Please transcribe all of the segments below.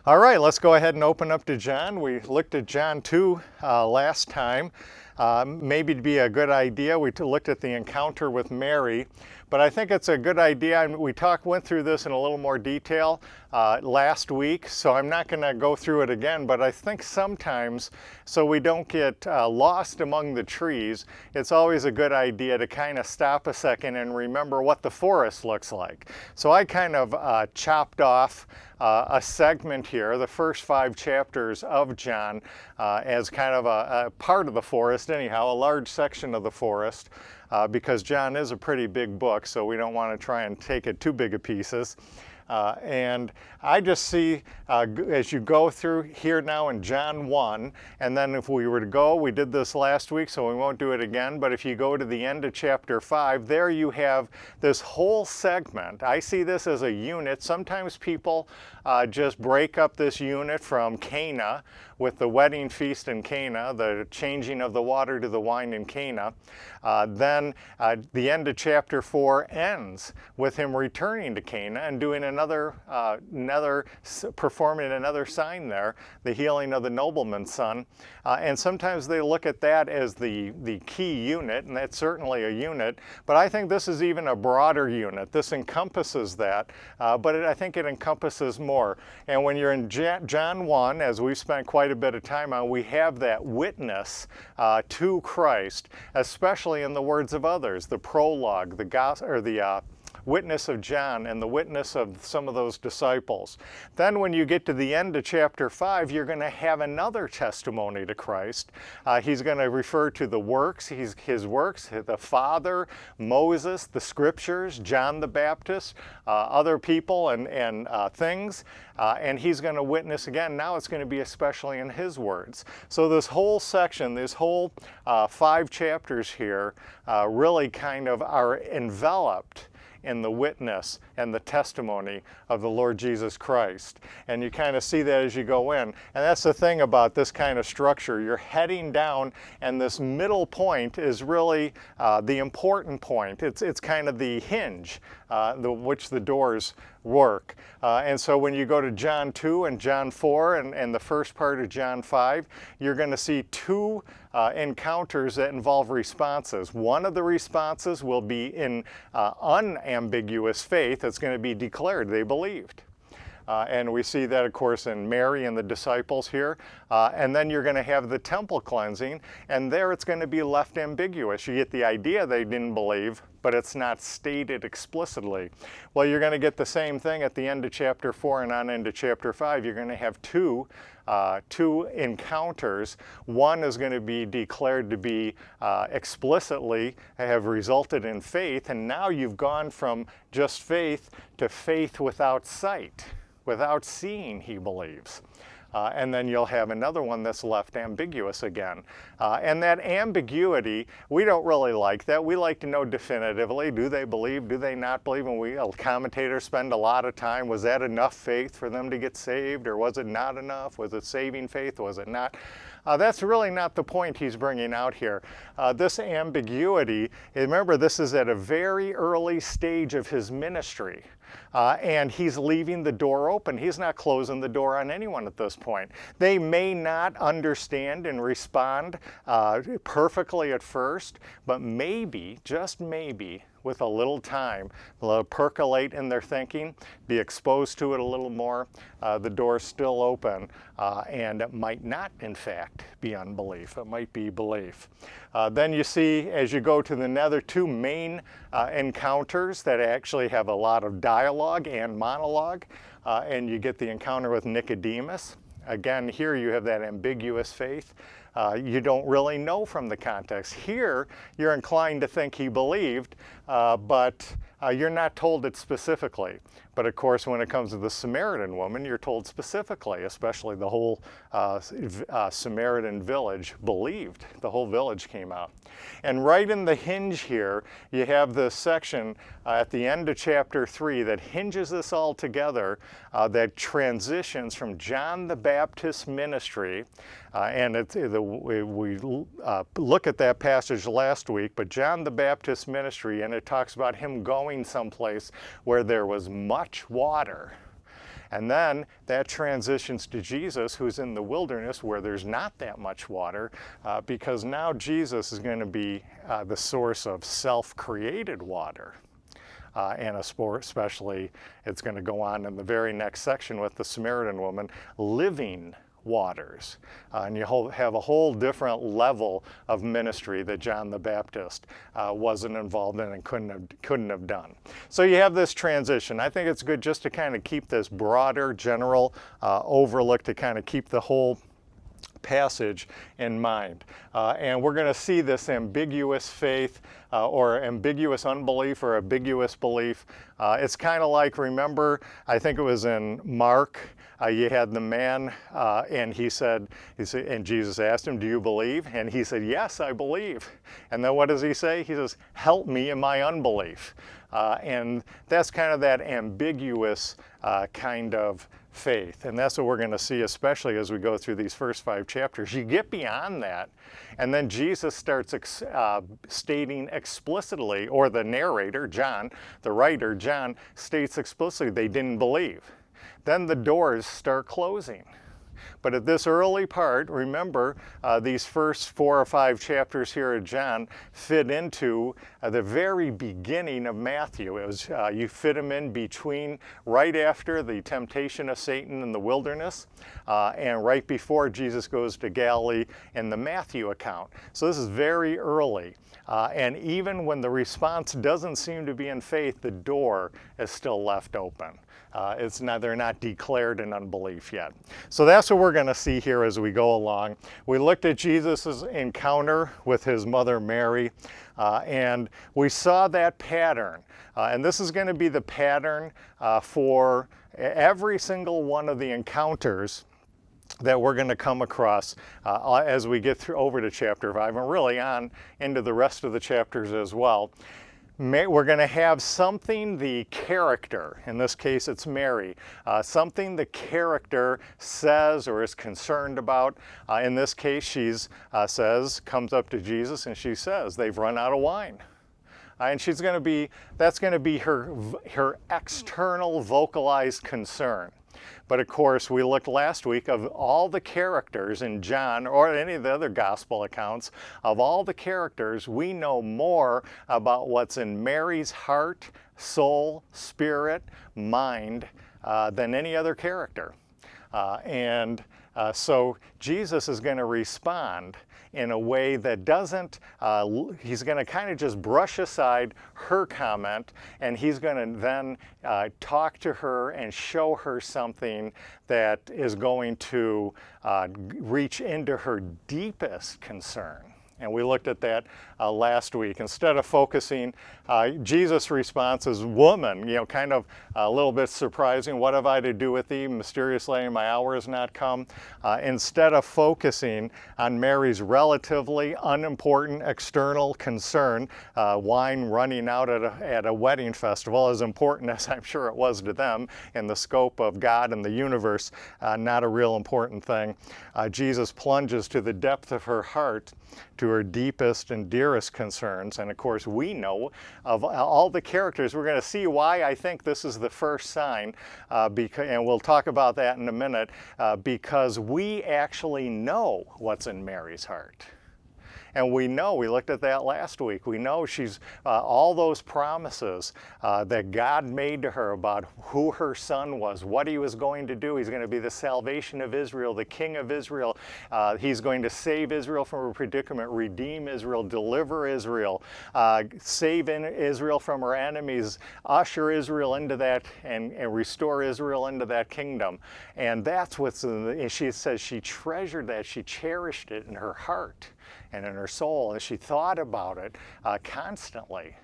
All right, let's go ahead and open up to John. We looked at John 2 last time. Maybe to be a good idea, we looked at the encounter with Mary, but I think it's a good idea, and we went through this in a little more detail last week, so I'm not going to go through it again, but I think sometimes, so we don't get lost among the trees, it's always a good idea to kind of stop a second and remember what the forest looks like. So I kind of chopped off a segment here, the first 5 chapters of John, as kind of a part of the forest anyhow, a large section of the forest, because John is a pretty big book, so we don't want to try and take it too big of pieces. And I just see, as you go through here now in John 1, and then if we were to go, we did this last week, so we won't do it again, but if you go to the end of chapter 5, there you have this whole segment. I see this as a unit. Sometimes people just break up this unit from Cana, with the wedding feast in Cana, the changing of the water to the wine in Cana. Then the end of chapter 4 ends with him returning to Cana and doing performing another sign there, the healing of the nobleman's son. And sometimes they look at that as the key unit, and that's certainly a unit, but I think this is even a broader unit. This encompasses that, but I think it encompasses more. And when you're in John 1, as we've spent quite a bit of time on, we have that witness to Christ, especially in the words of others, the prologue, the gospel, or the witness of John and the witness of some of those disciples. Then when you get to the end of chapter 5, you're going to have another testimony to Christ. He's going to refer to the works, his works, the Father, Moses, the Scriptures, John the Baptist, other people and things, and he's going to witness again. Now it's going to be especially in his words. So this whole section, this whole 5 chapters here really kind of are enveloped in the witness and the testimony of the Lord Jesus Christ. And you kind of see that as you go in. And that's the thing about this kind of structure. You're heading down, and this middle point is really the important point. It's kind of the hinge which the doors work. And so when you go to John 2 and John 4 and the first part of John 5, you're going to see 2 encounters that involve responses. One of the responses will be in unambiguous faith. It's going to be declared they believed. And we see that, of course, in Mary and the disciples here. And then you're going to have the temple cleansing, and there it's going to be left ambiguous. You get the idea they didn't believe, but it's not stated explicitly. Well, you're going to get the same thing at the end of chapter 4 and on into chapter 5. You're going to have two encounters. One is going to be declared to be explicitly have resulted in faith, and now you've gone from just faith to faith without sight. Without seeing, he believes. And then you'll have another one that's left ambiguous again. And that ambiguity, we don't really like that. We like to know definitively, do they believe, do they not believe? And commentators spend a lot of time, was that enough faith for them to get saved, or was it not enough? Was it saving faith, was it not? That's really not the point he's bringing out here. This ambiguity, remember, this is at a very early stage of his ministry. And he's leaving the door open. He's not closing the door on anyone at this point. They may not understand and respond perfectly at first, but maybe, just maybe, with a little time, they'll percolate in their thinking, be exposed to it a little more, the door's still open, and it might not, in fact, be unbelief. It might be belief. Then you see, as you go to the other 2 main encounters that actually have a lot of dialogue and monologue, and you get the encounter with Nicodemus. Again, here you have that ambiguous faith. You don't really know from the context. Here, you're inclined to think he believed, but you're not told it specifically. But of course, when it comes to the Samaritan woman, you're told specifically, especially the whole Samaritan village believed. The whole village came out. And right in the hinge here, you have this section at the end of chapter 3 that hinges this all together, that transitions from John the Baptist's ministry, and we look at that passage last week, but John the Baptist's ministry, and it talks about him going someplace where there was much water. And then that transitions to Jesus, who's in the wilderness where there's not that much water, because now Jesus is going to be the source of self-created water. And especially, it's going to go on in the very next section with the Samaritan woman, living waters. And you have a whole different level of ministry that John the Baptist wasn't involved in and couldn't have done. So you have this transition. I think it's good just to kind of keep this broader general overlook, to kind of keep the whole passage in mind. And we're going to see this ambiguous faith or ambiguous unbelief or ambiguous belief. It's kind of like, remember, I think it was in Mark, you had the man and he said, and Jesus asked him, do you believe? And he said, yes, I believe. And then what does he say? He says, help me in my unbelief. And that's kind of that ambiguous kind of faith. And that's what we're going to see, especially as we go through these first 5 chapters. You get beyond that, and then Jesus starts stating explicitly, or the narrator, John, the writer, John, states explicitly they didn't believe. Then the doors start closing. But at this early part, remember, these first 4 or 5 chapters here of John fit into the very beginning of Matthew. It was, you fit them in between, right after the temptation of Satan in the wilderness, and right before Jesus goes to Galilee in the Matthew account. So this is very early. And even when the response doesn't seem to be in faith, the door is still left open. They're not declared in unbelief yet. So that's what we're going to see here as we go along. We looked at Jesus' encounter with his mother Mary, and we saw that pattern. And this is going to be the pattern for every single one of the encounters that we're going to come across as we get over to chapter 5 and really on into the rest of the chapters as well. We're going to have something the character, in this case it's Mary, something the character says or is concerned about. In this case, comes up to Jesus and she says, they've run out of wine. And that's going to be her external vocalized concern. But of course, we looked last week of all the characters in John or any of the other gospel accounts, of all the characters, we know more about what's in Mary's heart, soul, spirit, mind than any other character. So Jesus is going to respond in a way that doesn't, he's going to kind of just brush aside her comment, and he's going to then talk to her and show her something that is going to reach into her deepest concern. And we looked at that last week. Instead of focusing, Jesus' response is, woman, kind of a little bit surprising. What have I to do with thee? Mysterious lady, my hour has not come. Instead of focusing on Mary's relatively unimportant external concern, wine running out at a wedding festival, as important as I'm sure it was to them in the scope of God and the universe, not a real important thing. Jesus plunges to the depth of her heart, to her deepest and dearest concerns. And of course, we know of all the characters. We're going to see why I think this is the first sign, and we'll talk about that in a minute, because we actually know what's in Mary's heart. And we looked at that last week, we know she's, all those promises that God made to her about who her son was, what he was going to do. He's going to be the salvation of Israel, the king of Israel. He's going to save Israel from a predicament, redeem Israel, deliver Israel, save Israel from her enemies, usher Israel into that, and restore Israel into that kingdom. And that's what's, she says she treasured that, she cherished it in her heart and in her soul, and she thought about it constantly.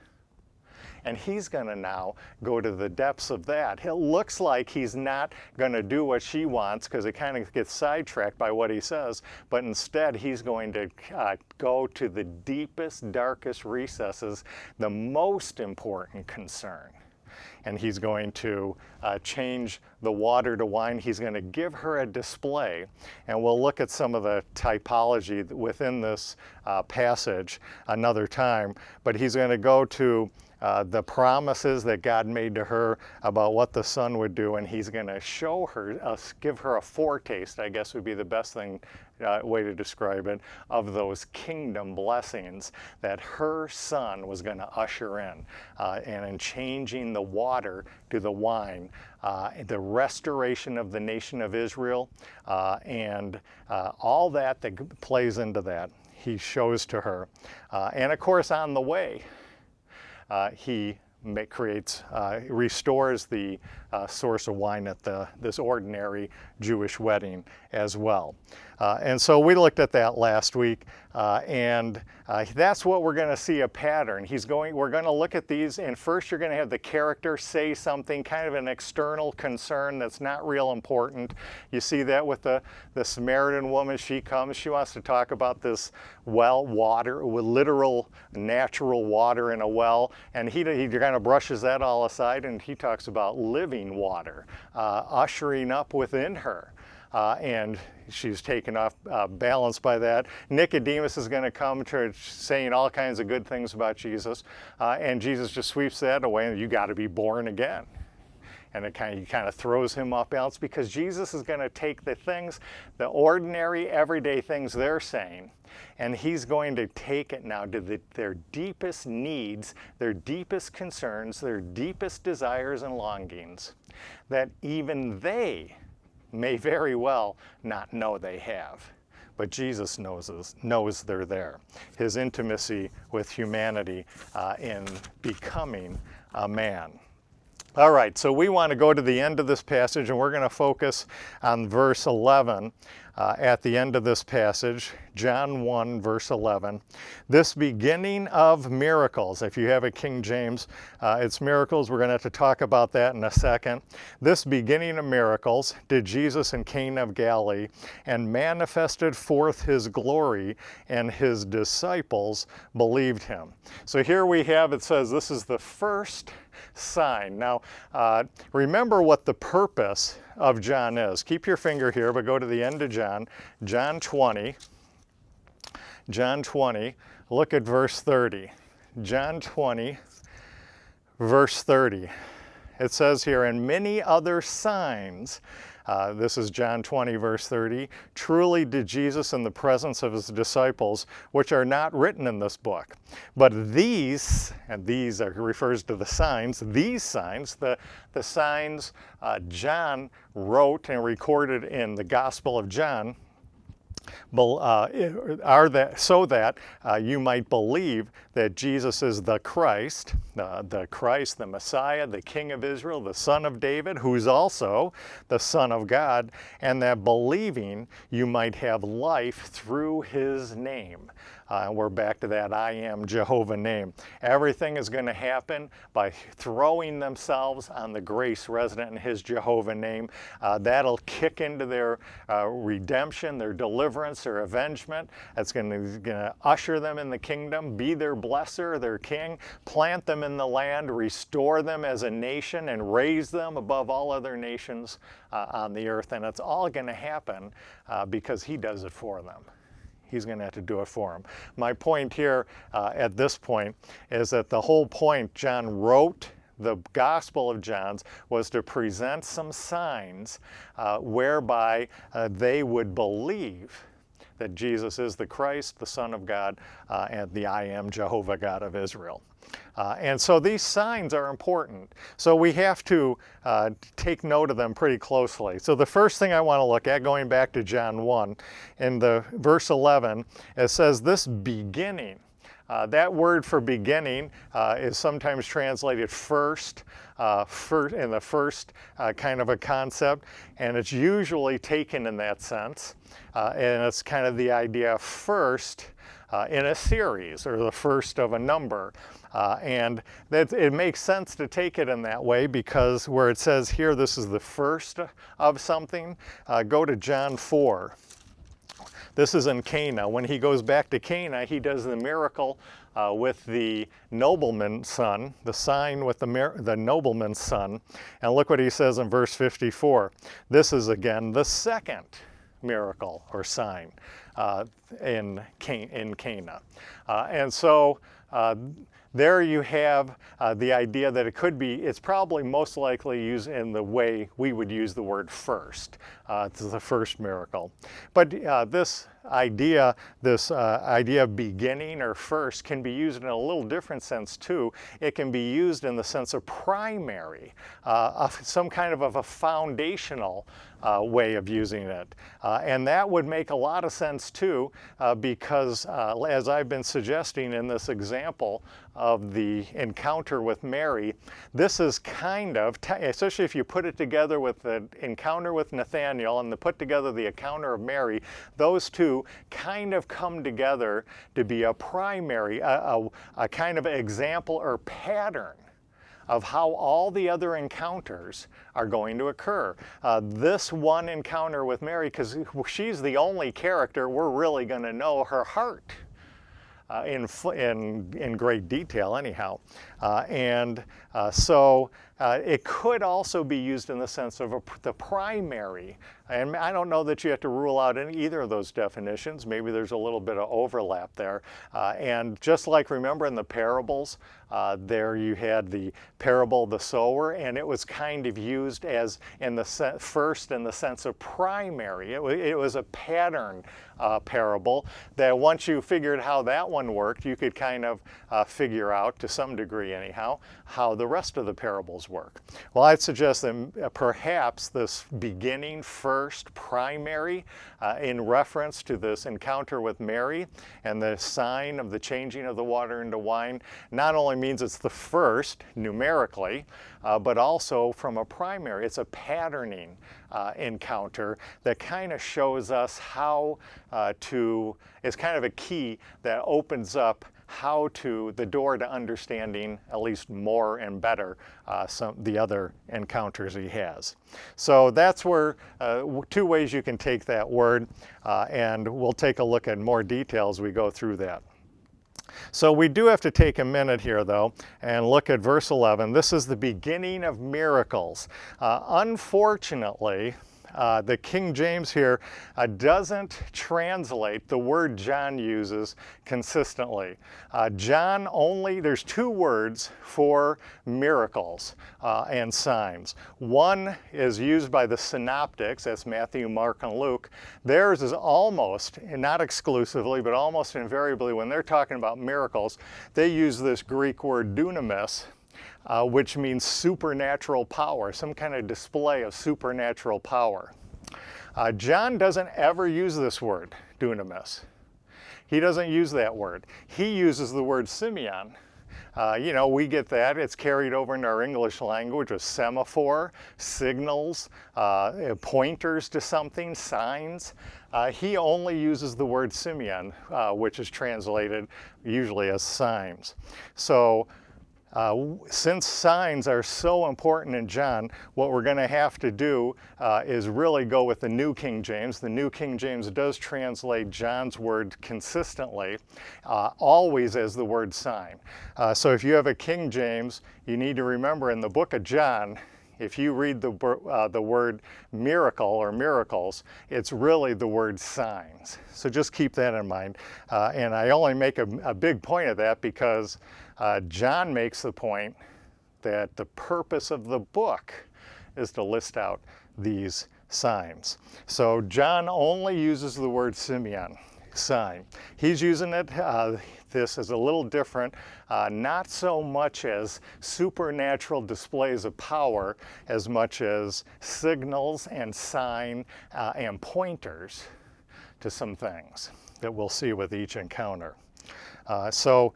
And he's going to now go to the depths of that. It looks like he's not going to do what she wants, because it kind of gets sidetracked by what he says, but instead he's going to go to the deepest, darkest recesses, the most important concern. And he's going to change the water to wine. He's going to give her a display. And we'll look at some of the typology within this passage another time. But he's going to go to the promises that God made to her about what the Son would do, and He's going to show her, give her a foretaste, I guess would be the best thing, way to describe it, of those kingdom blessings that her Son was going to usher in, and in changing the water to the wine, the restoration of the nation of Israel, and all that plays into that. He shows to her. And of course, on the way, he restores the source of wine at this ordinary Jewish wedding as well. And so we looked at that last week, and that's what we're going to see a pattern. We're going to look at these, and first you're going to have the character say something, kind of an external concern that's not real important. You see that with the Samaritan woman. She comes, she wants to talk about this well water, with literal natural water in a well, and he kind of brushes that all aside, and he talks about living water, ushering up within her. And she's taken off balance by that. Nicodemus is going to come to saying all kinds of good things about Jesus, and Jesus just sweeps that away, and you got to be born again. And he kind of throws him off balance, because Jesus is going to take the things, the ordinary, everyday things they're saying, and he's going to take it now to their deepest needs, their deepest concerns, their deepest desires and longings, that even they may very well not know they have. But Jesus knows they're there. His intimacy with humanity in becoming a man. All right, so we want to go to the end of this passage, and we're going to focus on verse 11 at the end of this passage, John 1, verse 11. This beginning of miracles, if you have a King James, it's miracles. We're going to have to talk about that in a second. This beginning of miracles did Jesus in Cana of Galilee, and manifested forth his glory, and his disciples believed him. So here we have, it says this is the first sign. Now, remember what the purpose of John is. Keep your finger here, but go to the end of John, John 20. John 20, look at verse 30. John 20, verse 30. It says here, and many other signs, this is John 20, verse 30, truly did Jesus in the presence of his disciples, which are not written in this book. But these, and these refers to the signs, these signs, the signs John wrote and recorded in the Gospel of John, are that so that you might believe that Jesus is the Christ, the Messiah, the King of Israel, the Son of David, who's also the Son of God, and that believing you might have life through his name. And we're back to that I am Jehovah name. Everything is going to happen by throwing themselves on the grace resident in his Jehovah name. That'll kick into their redemption, their deliverance, their avengement. It's going to usher them in the kingdom, be their blesser, their king, plant them in the land, restore them as a nation, and raise them above all other nations on the earth. And it's all going to happen because he does it for them. He's going to have to do it for him. My point here at this point is that the whole point John wrote the Gospel of John's was to present some signs whereby they would believe that Jesus is the Christ, the Son of God, and the I am Jehovah God of Israel. And so these signs are important. So we have to take note of them pretty closely. So the first thing I want to look at, going back to John 1, in the verse 11, it says this beginning. That word for beginning is sometimes translated first, in the first kind of a concept, and it's usually taken in that sense. And it's kind of the idea of first in a series, or the first of a number. And it makes sense to take it in that way, because where it says here this is the first of something, go to John 4. This is in Cana. When he goes back to Cana, he does the miracle with the nobleman's son, the sign with the nobleman's son. And look what he says in verse 54. This is again the second miracle or sign in Cana. And so there you have the idea that it could be, it's probably most likely used in the way we would use the word first. It's the first miracle. But this idea of beginning or first can be used in a little different sense too. It can be used in the sense of primary, some kind of a foundational way of using it. And that would make a lot of sense too, because as I've been suggesting in this example of the encounter with Mary, this is kind of, especially if you put it together with the encounter with Nathaniel and put together the encounter of Mary, those two kind of come together to be a primary, a kind of example or pattern of how all the other encounters are going to occur. This one encounter with Mary, because she's the only character we're really going to know her heart in great detail anyhow. So it could also be used in the sense of the primary. And I don't know that you have to rule out either of those definitions. Maybe there's a little bit of overlap there. And just like, remember in the parables, there you had the parable of the sower, and it was kind of used as in the first in the sense of primary. It was a pattern parable that once you figured how that one worked, you could kind of figure out, to some degree anyhow, how the rest of the parables work. Well, I'd suggest that perhaps this beginning first primary in reference to this encounter with Mary and the sign of the changing of the water into wine not only means it's the first numerically, but also from a primary. It's a patterning encounter that kind of shows us how it's kind of a key that opens up the door to understanding at least more and better the other encounters he has. So that's where two ways you can take that word, and we'll take a look at more details as we go through that. So we do have to take a minute here though and look at verse 11. This is the beginning of miracles. Unfortunately, the King James here doesn't translate the word John uses consistently. There's two words for miracles and signs. One is used by the synoptics, that's Matthew, Mark, and Luke. Theirs is almost, not exclusively, but almost invariably, when they're talking about miracles, they use this Greek word dunamis, which means supernatural power, some kind of display of supernatural power. John doesn't ever use this word, dunamis. He doesn't use that word. He uses the word Simeon. We get that. It's carried over into our English language with semaphore, signals, pointers to something, signs. He only uses the word Simeon, which is translated usually as signs. So since signs are so important in John, what we're going to have to do is really go with the New King James. The New King James does translate John's word consistently, always as the word sign. So if you have a King James, you need to remember in the book of John, if you read the word miracle or miracles, it's really the word signs. So just keep that in mind. And I only make a big point of that because John makes the point that the purpose of the book is to list out these signs. So John only uses the word Simeon, sign. He's using it, this is a little different, not so much as supernatural displays of power as much as signals and sign and pointers to some things that we'll see with each encounter. So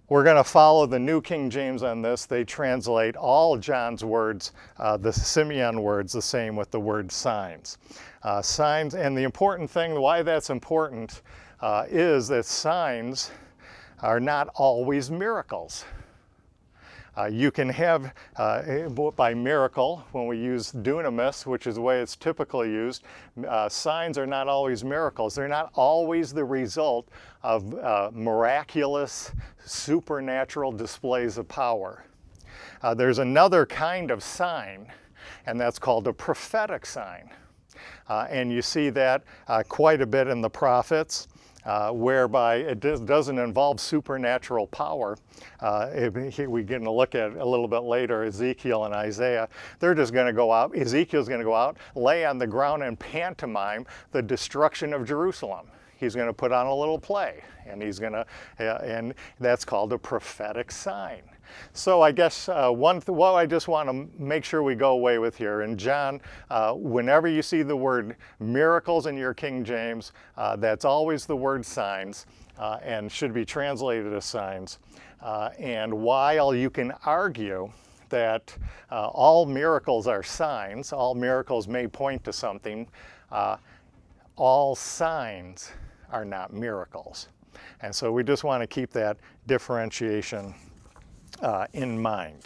we're going to follow the New King James on this. They translate all John's words, the Simeon words, the same with the word signs. Signs, and the important thing, why that's important, is that signs are not always miracles. You can have, by miracle, when we use dunamis, which is the way it's typically used, signs are not always miracles. They're not always the result of miraculous, supernatural displays of power. There's another kind of sign, and that's called a prophetic sign. And you see that quite a bit in the prophets. whereby it doesn't involve supernatural power. We're going to look at a little bit later, Ezekiel and Isaiah. They're just going to go out, Ezekiel's going to go out, lay on the ground and pantomime the destruction of Jerusalem. He's going to put on a little play, and and that's called a prophetic sign. So I guess what I just want to make sure we go away with here, in John, whenever you see the word miracles in your King James, that's always the word signs, and should be translated as signs. And while you can argue that all miracles are signs, all miracles may point to something, all signs are not miracles. And so we just want to keep that differentiation in mind.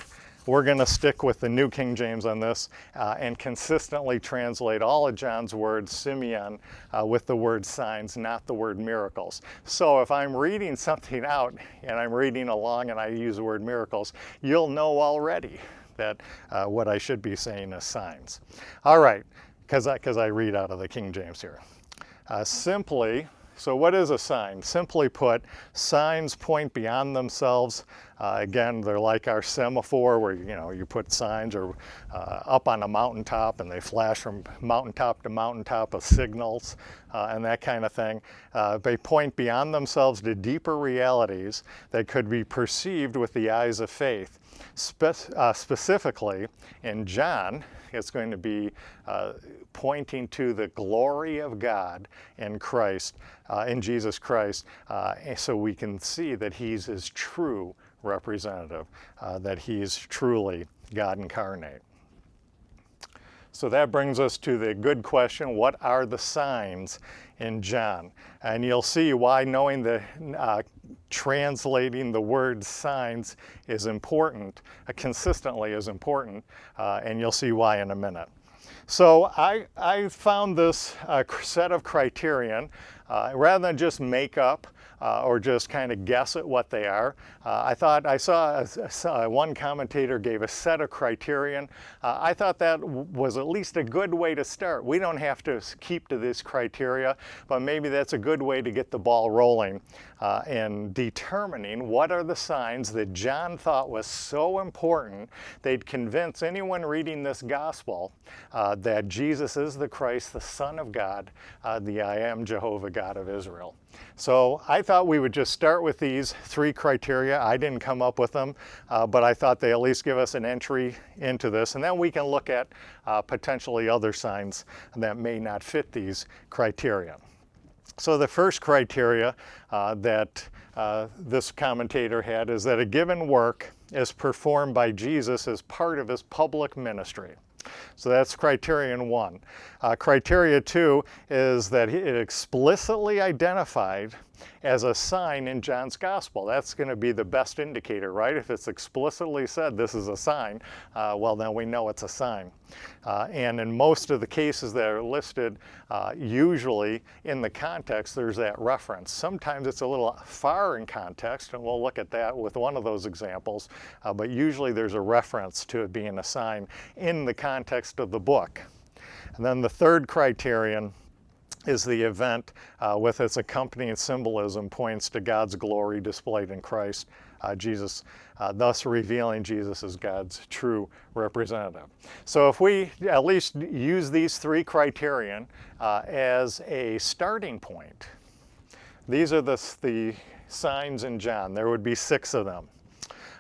We're going to stick with the New King James on this and consistently translate all of John's words, Simeon, with the word signs, not the word miracles. So if I'm reading something out and I'm reading along and I use the word miracles, you'll know already that what I should be saying is signs. All right, because I read out of the King James here. So what is a sign? Simply put, signs point beyond themselves. Again, they're like our semaphore, where you put signs or up on a mountaintop and they flash from mountaintop to mountaintop of signals and that kind of thing. They point beyond themselves to deeper realities that could be perceived with the eyes of faith. Specifically, in John, it's going to be pointing to the glory of God in Christ, in Jesus Christ, so we can see that he's his true representative, that he's truly God incarnate. So that brings us to the good question, what are the signs in John? And you'll see why knowing the translating the word signs is important, consistently is important, and you'll see why in a minute. So I found this set of criterion, rather than just make up or just kind of guess at what they are. I saw one commentator gave a set of criterion. I thought that was at least a good way to start. We don't have to keep to this criteria, but maybe that's a good way to get the ball rolling in determining what are the signs that John thought was so important they'd convince anyone reading this gospel that Jesus is the Christ, the Son of God, the I am Jehovah God of Israel. So I thought we would just start with these three criteria. I didn't come up with them, but I thought they at least give us an entry into this, and then we can look at potentially other signs that may not fit these criteria. So the first criteria that this commentator had is that a given work is performed by Jesus as part of his public ministry. So that's criterion one. Criteria two is that it explicitly identified as a sign in John's gospel. That's going to be the best indicator, right? If it's explicitly said this is a sign, well, then we know it's a sign. And in most of the cases that are listed, usually in the context there's that reference. Sometimes it's a little far in context, and we'll look at that with one of those examples, but usually there's a reference to it being a sign in the context of the book. And then the third criterion is the event with its accompanying symbolism points to God's glory displayed in Christ, Jesus, thus revealing Jesus as God's true representative. So if we at least use these three criterion as a starting point, these are the signs in John. There would be 6 of them.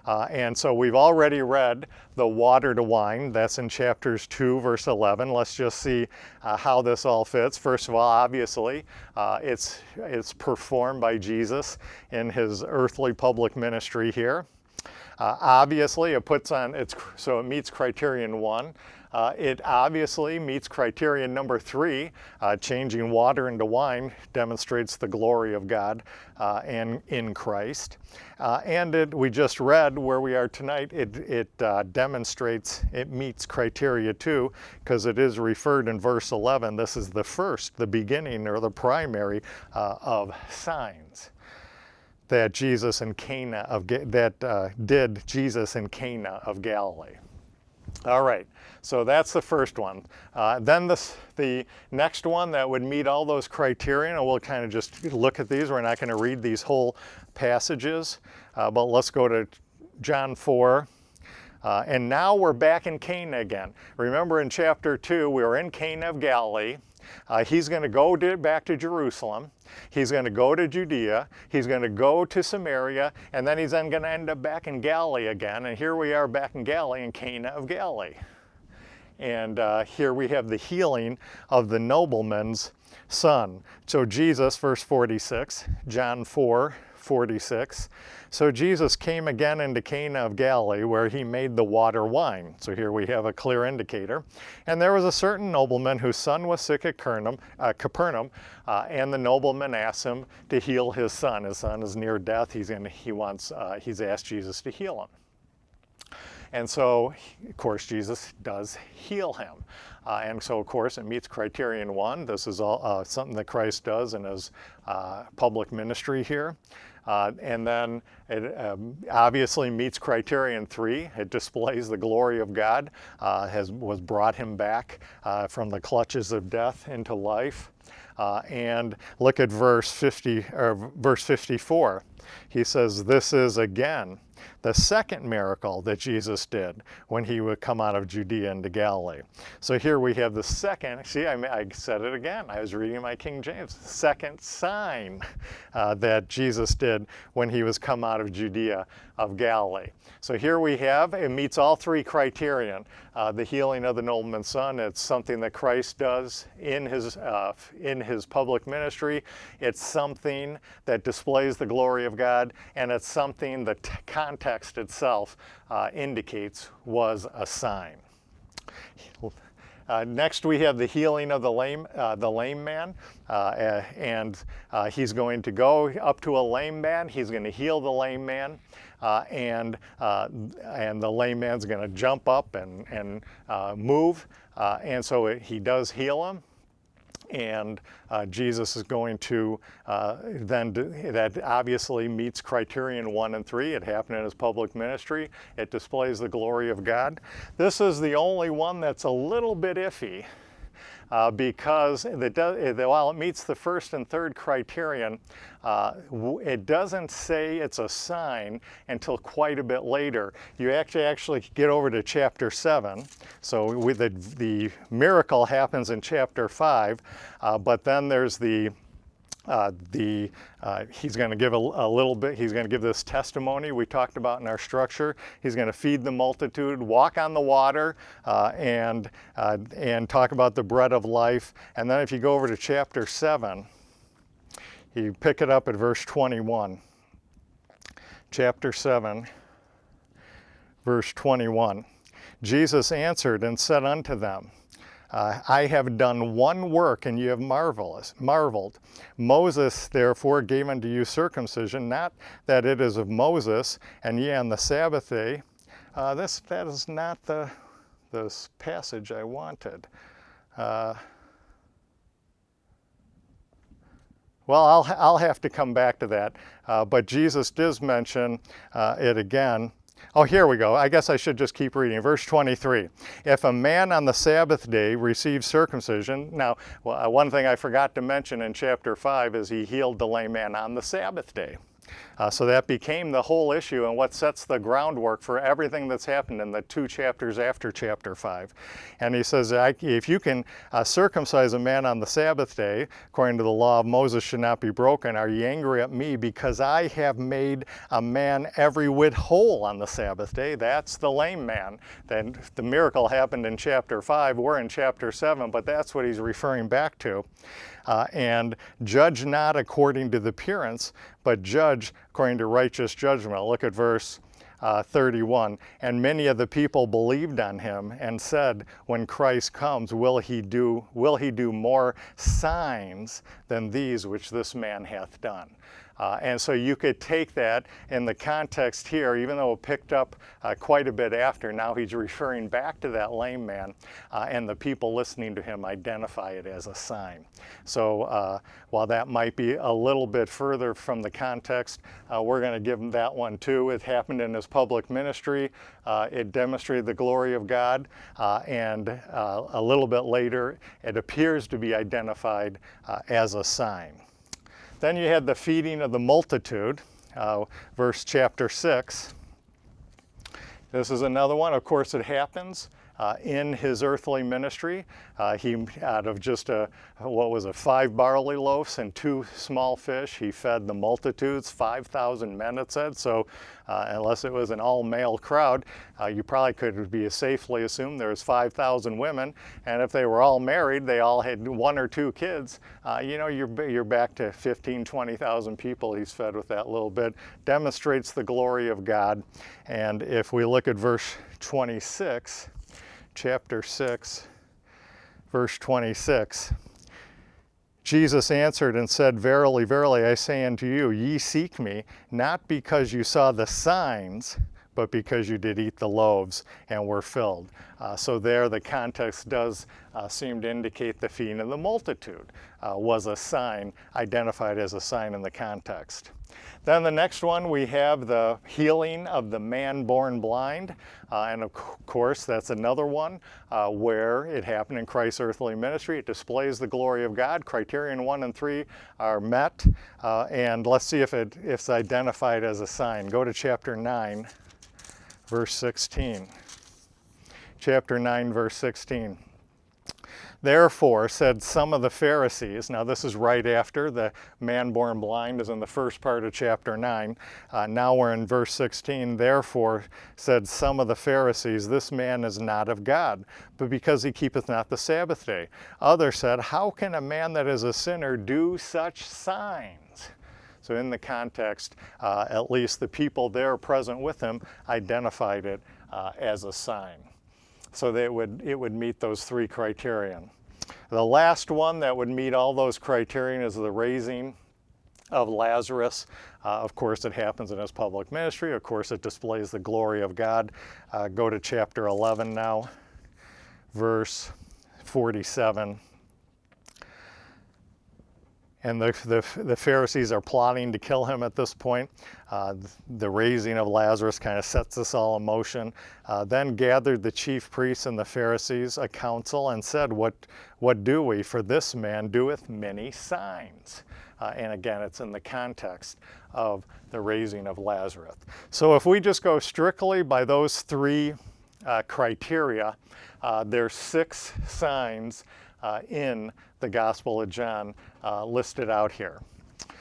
And so we've already read the water to wine. That's in chapters 2, verse 11. Let's just see how this all fits. First of all, obviously, it's performed by Jesus in his earthly public ministry here. Obviously, so it meets criterion 1. It obviously meets criterion number 3. Changing water into wine demonstrates the glory of God and in Christ. And we just read where we are tonight, it demonstrates, it meets criteria 2, because it is referred in verse 11. This is the beginning or the primary of signs that Jesus in Cana did Jesus in Cana of Galilee. All right, so that's the first one. Then the next one that would meet all those criteria, and we'll kind of just look at these. We're not going to read these whole passages, but let's go to John 4. And now we're back in Cana again. Remember in chapter 2, we were in Cana of Galilee. He's going to go back to Jerusalem. He's going to go to Judea. He's going to go to Samaria. And then he's then going to end up back in Galilee again. And here we are back in Galilee, in Cana of Galilee. And here we have the healing of the nobleman's son. So Jesus, verse 46, John 4:46. So Jesus came again into Cana of Galilee, where he made the water wine. So here we have a clear indicator. And there was a certain nobleman whose son was sick at Capernaum, and the nobleman asked him to heal his son. His son is near death. He's asked Jesus to heal him. And so, of course, Jesus does heal him. And so, of course, it meets criterion 1. This is all something that Christ does in his public ministry here. And then it obviously meets criterion 3. It displays the glory of God, was brought him back from the clutches of death into life. And look at verse 54. He says, "This is again the second miracle that Jesus did when he would come out of Judea into Galilee." So here we have the second, see, I said it again, I was reading my King James, second sign that Jesus did when he was come out of Judea of Galilee. So here we have, it meets all 3 criterion. The healing of the nobleman's son, it's something that Christ does in his public ministry. It's something that displays the glory of God, and it's something that context itself indicates was a sign. Next we have the healing of the lame man, and he's going to go up to a lame man. He's going to heal the lame man, and the lame man's going to jump up and move, and so he does heal him. And Jesus is going to that obviously meets criterion 1 and 3. It happened in his public ministry. It displays the glory of God. This is the only one that's a little bit iffy because while it meets the first and third criterion, it doesn't say it's a sign until quite a bit later. You actually get over to chapter 7. So the miracle happens in chapter 5, but then there's he's going to give a little bit, he's going to give this testimony we talked about in our structure. He's going to feed the multitude, walk on the water, and talk about the bread of life. And then if you go over to chapter 7, you pick it up at verse 21. Chapter 7, verse 21. Jesus answered and said unto them, I have done one work, and ye have marveled. Moses therefore gave unto you circumcision, not that it is of Moses, and ye on the Sabbath day. That is not this passage I wanted. Well, I'll have to come back to that. But Jesus does mention it again. Oh, here we go. I guess I should just keep reading. Verse 23. If a man on the Sabbath day receives circumcision. Now, one thing I forgot to mention in chapter 5 is he healed the lame man on the Sabbath day. So that became the whole issue and what sets the groundwork for everything that's happened in the 2 chapters after chapter 5. And he says, if you can circumcise a man on the Sabbath day, according to the law of Moses should not be broken, are ye angry at me because I have made a man every whit whole on the Sabbath day? That's the lame man. Then the miracle happened in chapter 5. We're in chapter 7, but that's what he's referring back to. And judge not according to the appearance, but judge according to righteous judgment. Look at verse 31. And many of the people believed on him and said, when Christ comes, will he do more signs than these which this man hath done? And so you could take that in the context here, even though it picked up quite a bit after, now he's referring back to that lame man, and the people listening to him identify it as a sign. So while that might be a little bit further from the context, we're going to give him that one too. It happened in his public ministry. It demonstrated the glory of God, and a little bit later, it appears to be identified as a sign. Then you had the feeding of the multitude, verse chapter 6. This is another one. Of course, it happens in his earthly ministry. He, out of just 5 barley loaves and 2 small fish, he fed the multitudes, 5,000 men, it said. So unless it was an all-male crowd, you probably could safely assume there was 5,000 women. And if they were all married, they all had 1 or 2 kids, you're back to 15,000, 20,000 people he's fed with that little bit. Demonstrates the glory of God. And if we look at verse 26, chapter 6, verse 26, Jesus answered and said, Verily, verily, I say unto you, ye seek me, not because you saw the signs, but because you did eat the loaves and were filled. So there the context does seem to indicate the feeding of the multitude was a sign, identified as a sign in the context. Then the next one, we have the healing of the man born blind. And of course, that's another one where it happened in Christ's earthly ministry. It displays the glory of God. Criterion 1 and 3 are met. And let's see if it's identified as a sign. Go to chapter 9, verse 16. Chapter 9, verse 16. Therefore said some of the Pharisees, now this is right after the man born blind is in the first part of chapter 9. Now we're in verse 16. Therefore said some of the Pharisees, this man is not of God, but because he keepeth not the Sabbath day. Others said, how can a man that is a sinner do such signs? So in the context, at least the people there present with him identified it as a sign. So it would meet those 3 criterion. The last one that would meet all those criterion is the raising of Lazarus. Of course, it happens in his public ministry. Of course, it displays the glory of God. Go to chapter 11 now, verse 47. And the Pharisees are plotting to kill him at this point. The raising of Lazarus kind of sets this all in motion. Then gathered the chief priests and the Pharisees a council and said, What do we? For this man doeth many signs. And again, it's in the context of the raising of Lazarus. So if we just go strictly by those 3 criteria, there's 6 signs in the Gospel of John listed out here.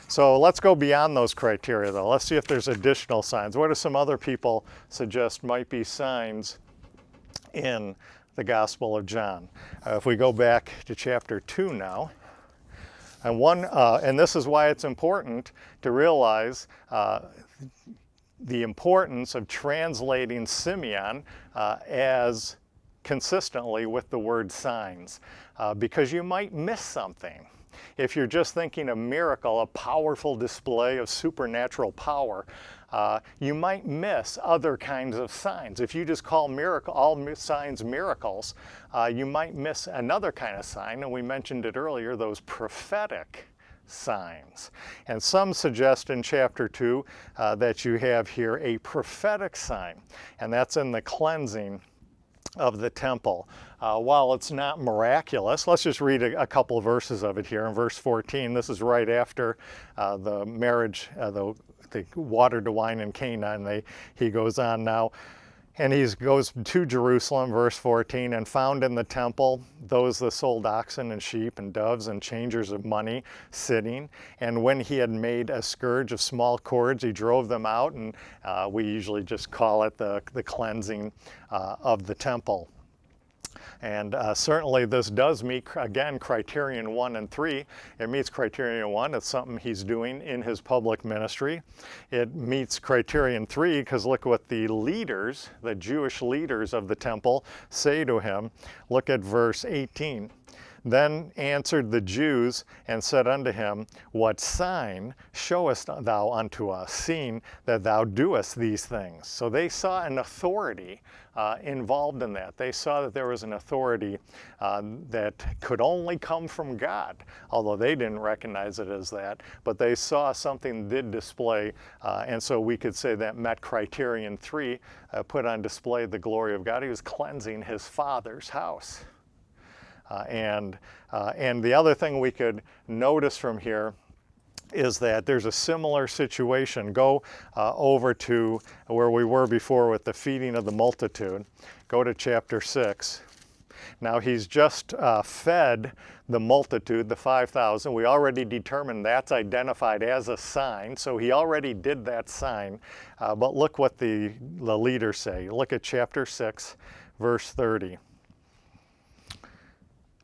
So let's go beyond those criteria though. Let's see if there's additional signs. What do some other people suggest might be signs in the Gospel of John? If we go back to chapter 2 now, and this is why it's important to realize the importance of translating Simeon as consistently with the word signs, because you might miss something. If you're just thinking a miracle, a powerful display of supernatural power, you might miss other kinds of signs. If you just call all signs miracles, you might miss another kind of sign, and we mentioned it earlier, those prophetic signs. And some suggest in chapter 2 that you have here a prophetic sign, and that's in the cleansing of the temple. While it's not miraculous, let's just read a couple of verses of it here. In verse 14, this is right after the marriage, the water to wine in Cana, and he goes on now. And he goes to Jerusalem, verse 14, and found in the temple those that sold oxen and sheep and doves and changers of money sitting. And when he had made a scourge of small cords, he drove them out, and we usually just call it the cleansing of the temple. And certainly this does meet, again, criterion 1 and 3. It meets criterion 1, it's something he's doing in his public ministry. It meets criterion 3 because look what the leaders, the Jewish leaders of the temple say to him. Look at verse 18. Then answered the Jews and said unto him, What sign showest thou unto us, seeing that thou doest these things? So they saw an authority involved in that. They saw that there was an authority that could only come from God, although they didn't recognize it as that, but they saw something did display, and so we could say that met criterion 3, put on display the glory of God. He was cleansing his Father's house. And the other thing we could notice from here is that there's a similar situation. Go over to where we were before with the feeding of the multitude. Go to chapter 6. Now he's just fed the multitude, the 5,000. We already determined that's identified as a sign, so he already did that sign. But look what the leaders say. Look at chapter 6, verse 30.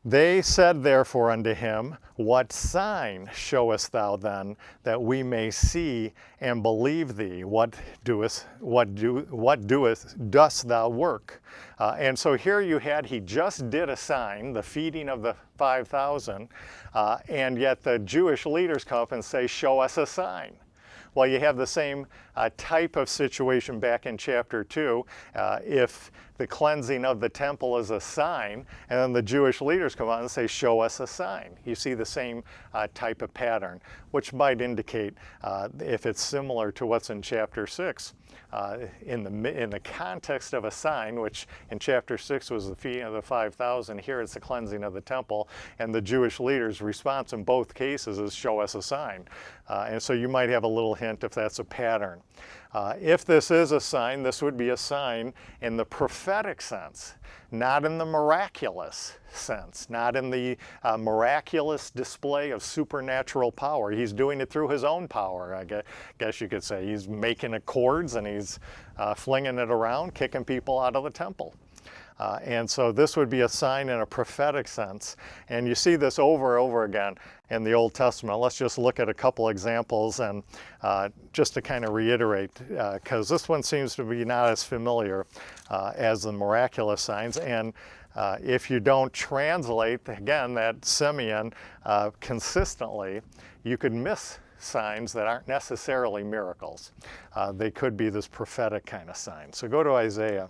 They said therefore unto him, What sign showest thou then, that we may see and believe thee? What dost thou work? And so here you had, he just did a sign, the feeding of the 5,000, and yet the Jewish leaders come up and say, Show us a sign. Well, you have the same type of situation back in chapter 2. If the cleansing of the temple is a sign, and then the Jewish leaders come out and say, Show us a sign. You see the same type of pattern, which might indicate, if it's similar to what's in chapter 6, in the context of a sign, which in chapter 6 was the feeding of the 5,000, here it's the cleansing of the temple, and the Jewish leaders' response in both cases is, Show us a sign. And so you might have a little hint if that's a pattern. If this is a sign, this would be a sign in the prophetic sense, not in the miraculous sense, not in the miraculous display of supernatural power. He's doing it through his own power, I guess you could say. He's making cords and he's flinging it around, kicking people out of the temple. And so this would be a sign in a prophetic sense. And you see this over and over again in the Old Testament. Let's just look at a couple examples and just to kind of reiterate, because this one seems to be not as familiar as the miraculous signs. And if you don't translate, again, that Simeon consistently, you could miss signs that aren't necessarily miracles. They could be this prophetic kind of sign. So go to Isaiah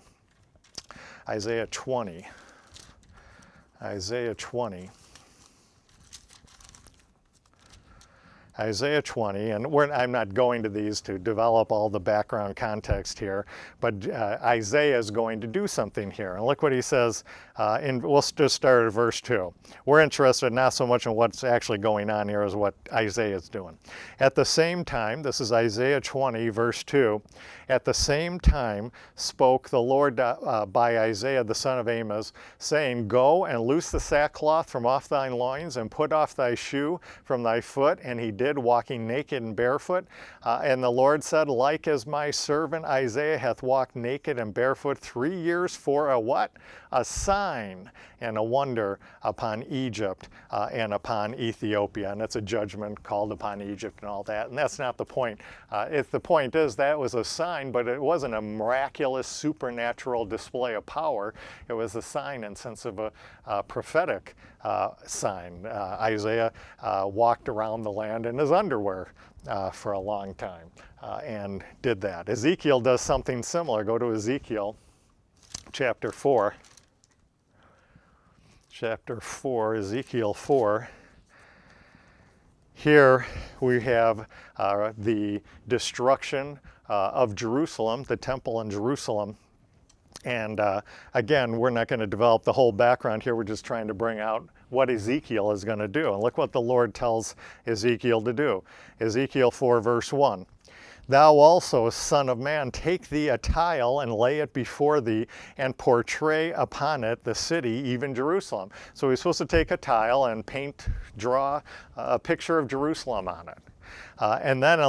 20. Isaiah 20. Isaiah 20, and I'm not going to these to develop all the background context here, but Isaiah is going to do something here. And look what he says, we'll just start at verse 2. We're interested not so much in what's actually going on here as what Isaiah is doing. At the same time, this is Isaiah 20, verse 2, at the same time spoke the Lord by Isaiah the son of Amos, saying, Go and loose the sackcloth from off thine loins, and put off thy shoe from thy foot. And he did, walking naked and barefoot. And the Lord said, Like as my servant Isaiah hath walked naked and barefoot 3 years for a what? A sign and a wonder upon Egypt and upon Ethiopia. And that's a judgment called upon Egypt and all that. And that's not the point. The point is that was a sign, but it wasn't a miraculous supernatural display of power. It was a sign in sense of a prophetic sign. Isaiah walked around the land in his underwear for a long time and did that. Ezekiel does something similar. Go to Ezekiel chapter 4. Chapter 4, Ezekiel 4. Here we have the destruction of Jerusalem, the temple in Jerusalem. And again, we're not going to develop the whole background here. We're just trying to bring out what Ezekiel is going to do. And look what the Lord tells Ezekiel to do. Ezekiel 4, verse 1. Thou also, son of man, take thee a tile and lay it before thee, and portray upon it the city, even Jerusalem. So he's supposed to take a tile and draw a picture of Jerusalem on it. And then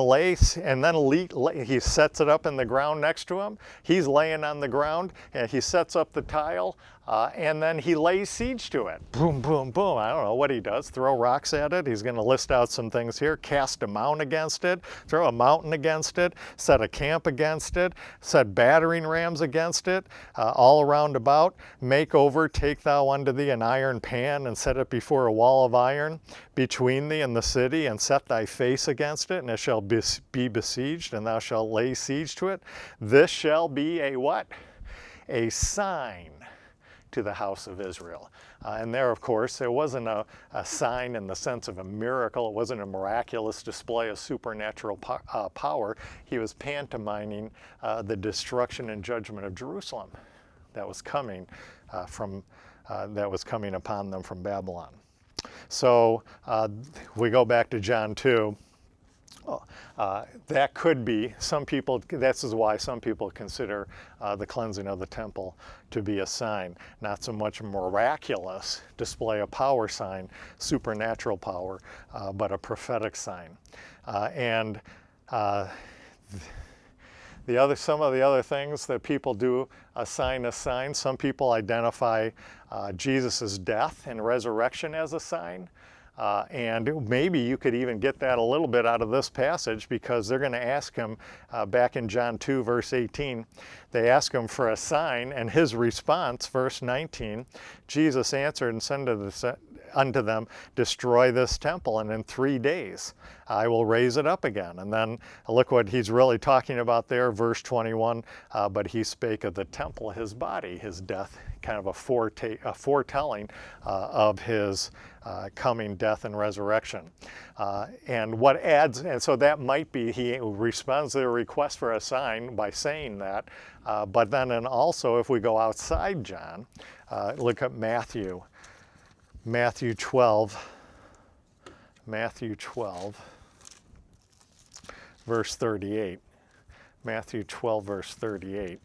he sets it up in the ground next to him. He's laying on the ground, and he sets up the tile and then he lays siege to it. Boom, boom, boom. I don't know what he does. Throw rocks at it. He's going to list out some things here. Cast a mount against it. Throw a mountain against it. Set a camp against it. Set battering rams against it. All around about. Make over, take thou unto thee an iron pan, and set it before a wall of iron between thee and the city, and set thy face against it, and it shall be besieged, and thou shalt lay siege to it. This shall be a what? A sign to the house of Israel. And there, of course, it wasn't a sign in the sense of a miracle. It wasn't a miraculous display of supernatural power. He was pantomiming the destruction and judgment of Jerusalem that was coming that was coming upon them from Babylon. So we go back to John 2. That could be, some people, this is why some people consider the cleansing of the temple to be a sign, not so much a miraculous display of power sign, supernatural power, but a prophetic sign. Some of the other things that people do assign a sign, some people identify Jesus' death and resurrection as a sign. And maybe you could even get that a little bit out of this passage, because they're going to ask him back in John 2, verse 18, they ask him for a sign, and his response, verse 19, Jesus answered and said unto them, destroy this temple, and in 3 days I will raise it up again. And then look what he's really talking about there, verse 21, but he spake of the temple, his body, his death, kind of a foretelling of his coming death and resurrection. And what adds, and so that might be, he responds to the request for a sign by saying that, but then and also if we go outside John, look at Matthew 12, verse 38. Matthew 12, verse 38.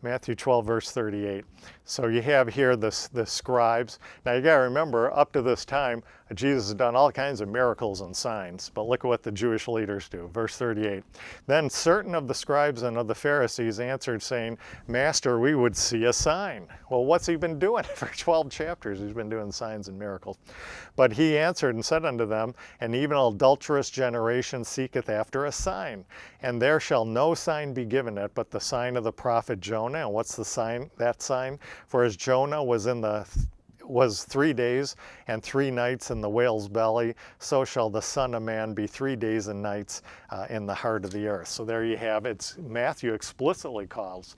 Matthew 12, verse 38. So you have here the scribes. Now you got to remember, up to this time, Jesus has done all kinds of miracles and signs, but look at what the Jewish leaders do. Verse 38. Then certain of the scribes and of the Pharisees answered, saying, Master, we would see a sign. Well, what's he been doing for 12 chapters? He's been doing signs and miracles. But he answered and said unto them, an even adulterous generation seeketh after a sign, and there shall no sign be given it, but the sign of the prophet Jonah. And what's the sign? That sign? For as Jonah was 3 days and 3 nights in the whale's belly, so shall the Son of Man be 3 days and nights in the heart of the earth. So there you have it. Matthew explicitly calls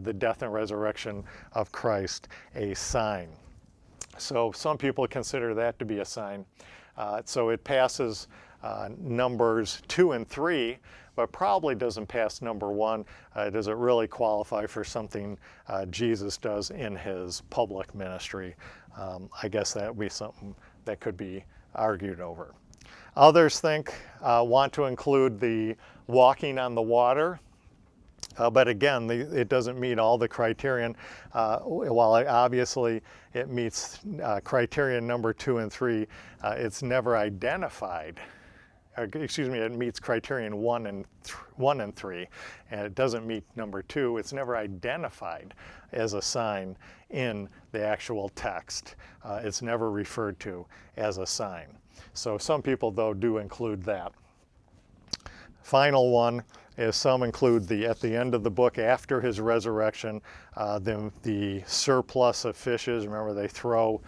the death and resurrection of Christ a sign. So some people consider that to be a sign. So it passes Numbers 2 and 3, but probably doesn't pass number 1. Does it really qualify for something Jesus does in his public ministry? I guess that would be something that could be argued over. Others want to include the walking on the water. But again, it doesn't meet all the criterion. While obviously it meets criterion number 2 and 3, it's never identified. It meets criterion 1 and 3, and it doesn't meet number 2. It's never identified as a sign in the actual text. It's never referred to as a sign. So some people, though, do include that. Final one is some include at the end of the book, after his resurrection, the surplus of fishes. Remember, they throw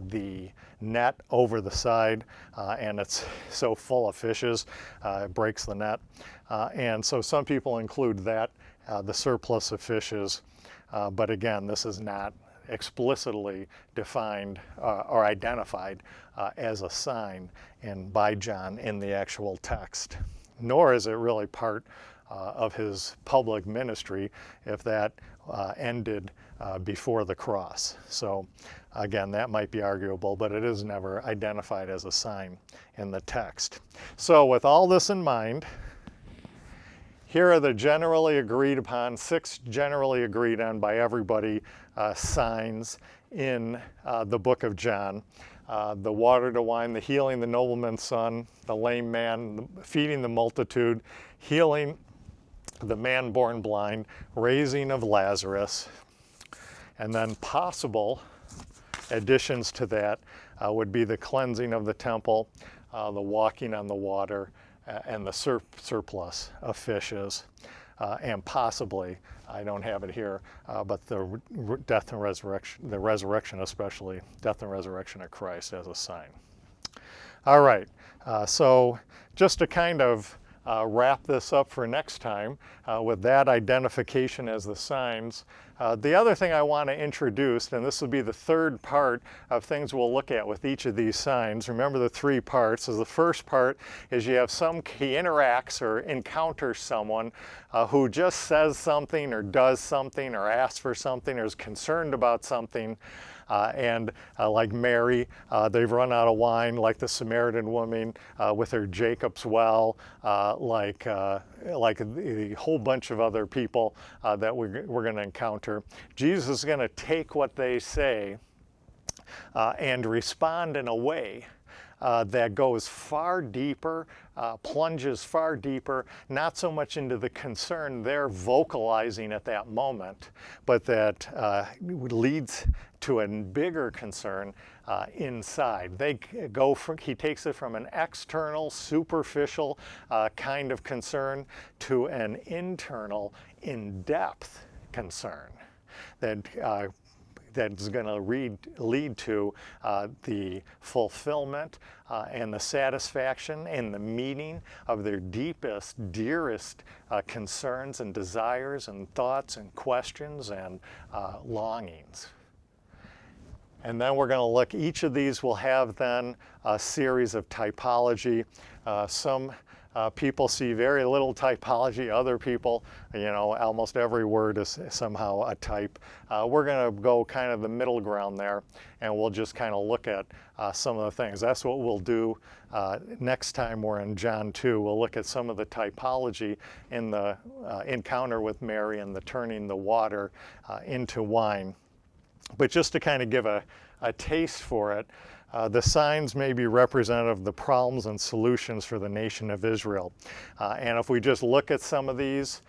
the net over the side, and it's so full of fishes, it breaks the net. And so some people include that, the surplus of fishes, but again, this is not explicitly defined or identified as a sign by John in the actual text. Nor is it really part of his public ministry if that ended before the cross. So again, that might be arguable, but it is never identified as a sign in the text. So with all this in mind, here are the generally agreed upon, 6 generally agreed on by everybody signs in the book of John. The water to wine, the healing the nobleman's son, the lame man, feeding the multitude, healing the man born blind, raising of Lazarus, And then possible additions to that would be the cleansing of the temple, the walking on the water, and the surplus of fishes, and possibly, I don't have it here, but the death and resurrection, the resurrection especially, death and resurrection of Christ as a sign. All right, so just to kind of wrap this up for next time with that identification as the signs. The other thing I want to introduce, and this will be the third part of things we'll look at with each of these signs. Remember the three parts. So the first part is you have he interacts or encounters someone who just says something or does something or asks for something or is concerned about something. Like Mary, they've run out of wine, like the Samaritan woman with her Jacob's well, like a whole bunch of other people that we're going to encounter. Jesus is going to take what they say and respond in a way that goes far deeper, plunges far deeper, not so much into the concern they're vocalizing at that moment, but that leads to a bigger concern inside. He takes it from an external, superficial kind of concern to an internal, in-depth concern that's going to lead to the fulfillment and the satisfaction and the meeting of their deepest, dearest concerns and desires and thoughts and questions and longings. And then we're going to look, each of these will have then a series of typology. Some people see very little typology, other people, almost every word is somehow a type. We're going to go kind of the middle ground there, and we'll just kind of look at some of the things. That's what we'll do next time we're in John 2. We'll look at some of the typology in the encounter with Mary and the turning the water into wine. But just to kind of give a taste for it, the signs may be representative of the problems and solutions for the nation of Israel. And if we just look at some of these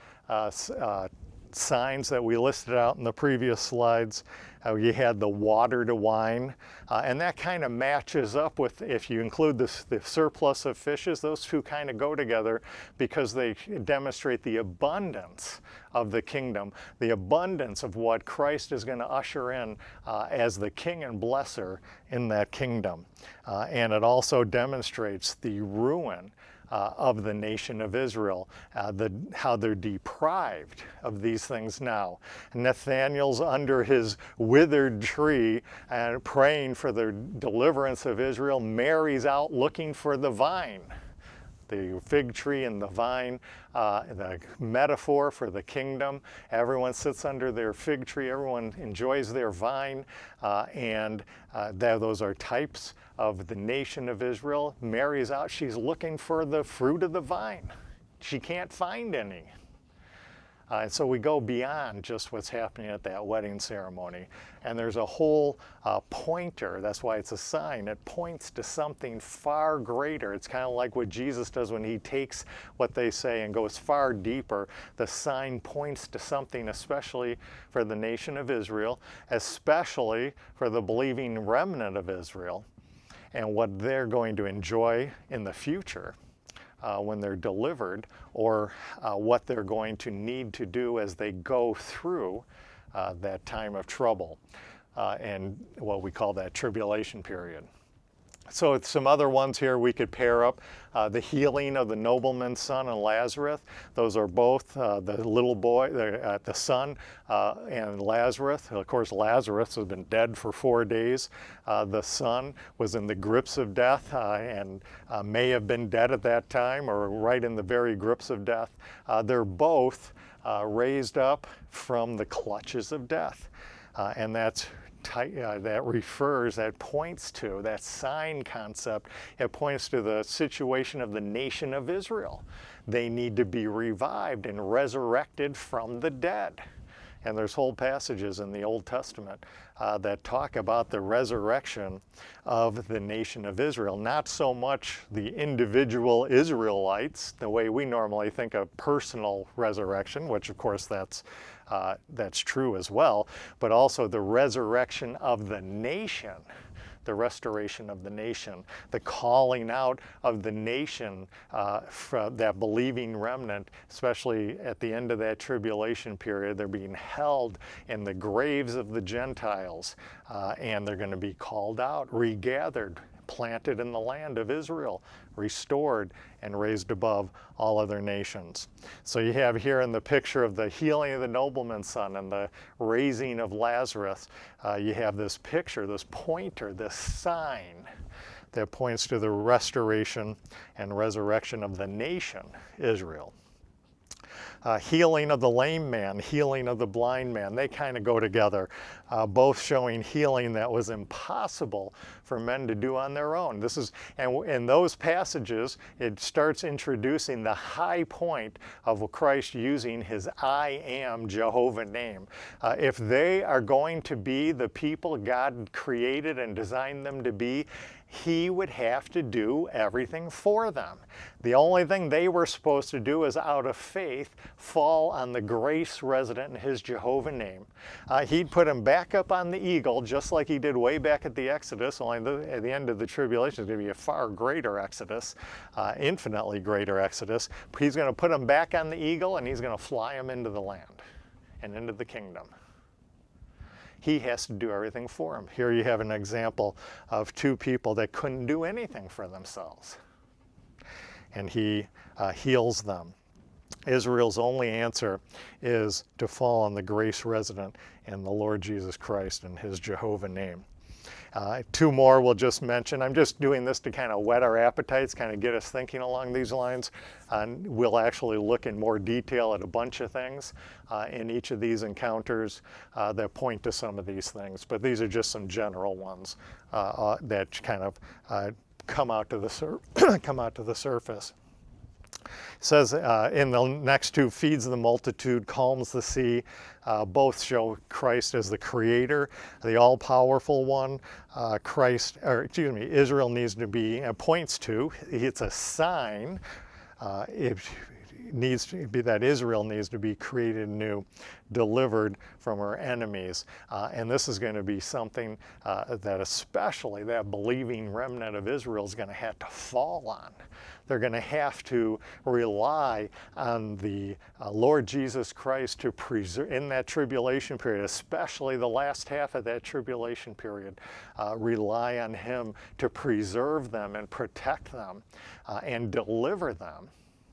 signs that we listed out in the previous slides, you had the water to wine, and that kind of matches up with, if you include the surplus of fishes, those two kind of go together because they demonstrate the abundance of the kingdom, the abundance of what Christ is going to usher in as the king and blesser in that kingdom. And it also demonstrates the ruin of the nation of Israel, how they're deprived of these things now. Nathaniel's under his withered tree and praying for the deliverance of Israel. Mary's out looking for the vine. The fig tree and the vine, the metaphor for the kingdom. Everyone sits under their fig tree, everyone enjoys their vine, and those are types of the nation of Israel. Mary's out, she's looking for the fruit of the vine. She can't find any. And so we go beyond just what's happening at that wedding ceremony. And there's a whole pointer, that's why it's a sign. It points to something far greater. It's kind of like what Jesus does when he takes what they say and goes far deeper. The sign points to something, especially for the nation of Israel, especially for the believing remnant of Israel, and what they're going to enjoy in the future. When they're delivered, or what they're going to need to do as they go through that time of trouble and what we call that tribulation period. So with some other ones here we could pair up. The healing of the nobleman's son and Lazarus. Those are both the little boy, the son, and Lazarus. Of course, Lazarus has been dead for 4 days. The son was in the grips of death and may have been dead at that time or right in the very grips of death. They're both raised up from the clutches of death. And that points to that sign concept. It points to the situation of the nation of Israel. They need to be revived and resurrected from the dead. And there's whole passages in the Old Testament that talk about the resurrection of the nation of Israel. Not so much the individual Israelites, the way we normally think of personal resurrection, which of course that's that's true as well, but also the resurrection of the nation, the restoration of the nation, the calling out of the nation from that believing remnant, especially at the end of that tribulation period. They're being held in the graves of the Gentiles, and they're going to be called out, regathered, planted in the land of Israel, restored and raised above all other nations. So you have here in the picture of the healing of the nobleman's son and the raising of Lazarus, you have this picture, this pointer, this sign that points to the restoration and resurrection of the nation, Israel. Healing of the lame man, healing of the blind man, they kind of go together, both showing healing that was impossible for men to do on their own. This is, and in those passages, it starts introducing the high point of Christ using his I am Jehovah name. If they are going to be the people God created and designed them to be, he would have to do everything for them. The only thing they were supposed to do is, out of faith, fall on the grace resident in his Jehovah name. He'd put him back up on the eagle, just like he did way back at the Exodus, only at the end of the tribulation is going to be a far greater Exodus, infinitely greater Exodus. He's going to put him back on the eagle, and he's going to fly him into the land and into the kingdom. He has to do everything for him. Here you have an example of two people that couldn't do anything for themselves. And he heals them. Israel's only answer is to fall on the grace resident in the Lord Jesus Christ and his Jehovah name. Two more we'll just mention. I'm just doing this to kind of whet our appetites, kind of get us thinking along these lines. And we'll actually look in more detail at a bunch of things in each of these encounters that point to some of these things. But these are just some general ones that kind of come out to the surface. It says in the next two, feeds the multitude, calms the sea. Both show Christ as the creator, the all-powerful one. Israel needs to be, points to, it's a sign. It needs to be that Israel needs to be created new, delivered from her enemies. And this is going to be something that especially that believing remnant of Israel is going to have to fall on. They're going to have to rely on the Lord Jesus Christ to preserve, in that tribulation period, especially the last half of that tribulation period, rely on him to preserve them and protect them and deliver them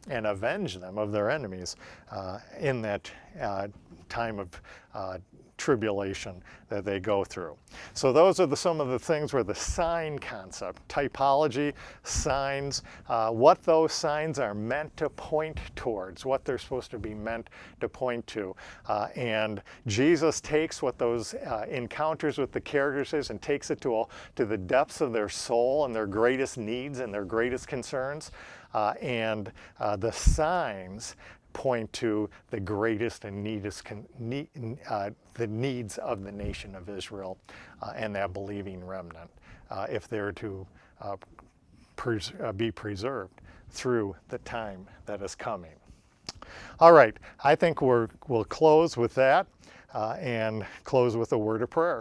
and avenge them of their enemies in that time of tribulation that they go through. So those are some of the things where the sign concept, typology, signs, what those signs are meant to point towards, what they're supposed to be meant to point to. And Jesus takes what those encounters with the characters is and takes it to the depths of their soul and their greatest needs and their greatest concerns. And the signs point to the greatest and the needs of the nation of Israel and that believing remnant, if they're to be preserved through the time that is coming. All right, I think we'll close with that and close with a word of prayer.